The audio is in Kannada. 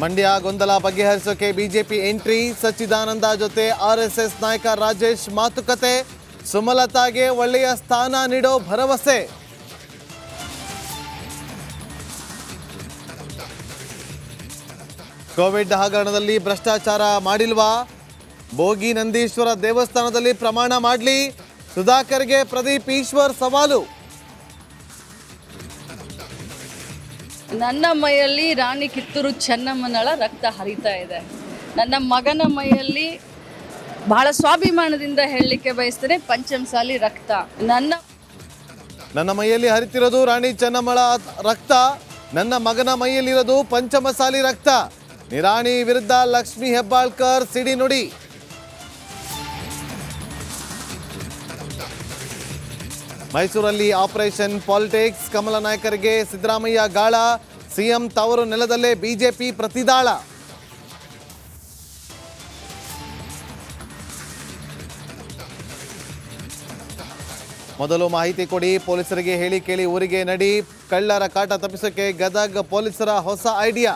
ಮಂಡ್ಯ ಗೊಂದಲ ಬಗೆಹರಿಸೋಕೆ ಬಿಜೆಪಿ ಎಂಟ್ರಿ, ಸಚ್ಚಿದಾನಂದ ಜೊತೆ ಆರ್ಎಸ್ಎಸ್ ನಾಯಕ ರಾಜೇಶ್ ಮಾತುಕತೆ, ಸುಮಲತಾಗೆ ಒಳ್ಳೆಯ ಸ್ಥಾನ ನೀಡೋ ಭರವಸೆ. ಕೋವಿಡ್ ಹಗರಣದಲ್ಲಿ ಭ್ರಷ್ಟಾಚಾರ ಮಾಡಿಲ್ವಾ? ಭೋಗಿ ನಂದೀಶ್ವರ ದೇವಸ್ಥಾನದಲ್ಲಿ ಪ್ರಮಾಣ ಮಾಡಲಿ, ಸುಧಾಕರ್ಗೆ ಪ್ರದೀಪ್ ಈಶ್ವರ್ ಸವಾಲು. ನನ್ನ ಮೈಯಲ್ಲಿ ರಾಣಿ ಕಿತ್ತೂರು ಚೆನ್ನಮ್ಮನಳ ರಕ್ತ ಹರಿತಾ ಇದೆ. ನನ್ನ ಮಗನ ಮೈಯಲ್ಲಿ ಬಹಳ ಸ್ವಾಭಿಮಾನದಿಂದ ಹೇಳಲಿಕ್ಕೆ ಬಯಸ್ತೇನೆ, ಪಂಚಮಸಾಲಿ ರಕ್ತ. ನನ್ನ ಮೈಯಲ್ಲಿ ಹರಿತಿರೋದು ರಾಣಿ ಚೆನ್ನಮ್ಮಳ ರಕ್ತ, ನನ್ನ ಮಗನ ಮೈಯಲ್ಲಿರೋದು ಪಂಚಮಸಾಲಿ ರಕ್ತ. ನಿರಾಣಿ ವಿರುದ್ಧ ಲಕ್ಷ್ಮೀ ಹೆಬ್ಬಾಳ್ಕರ್ ಸಿಡಿ ನುಡಿ. ಮೈಸೂರಲ್ಲಿ ಆಪರೇಷನ್ ಪಾಲಿಟಿಕ್ಸ್, ಕಮಲ ನಾಯಕರಿಗೆ ಸಿದ್ದರಾಮಯ್ಯ ಗಾಳ, ಸಿಎಂ ತವರು ನೆಲದಲ್ಲೇ ಬಿಜೆಪಿ ಪ್ರತಿದಾಳ. ಮೊದಲು ಮಾಹಿತಿ ಕೊಡಿ, ಪೊಲೀಸರಿಗೆ ಹೇಳಿ ಕೇಳಿ ಊರಿಗೆ ನಡಿ, ಕಳ್ಳರ ಕಾಟ ತಪ್ಪಿಸೋಕೆ ಗದಗ ಪೊಲೀಸರ ಹೊಸ ಐಡಿಯಾ.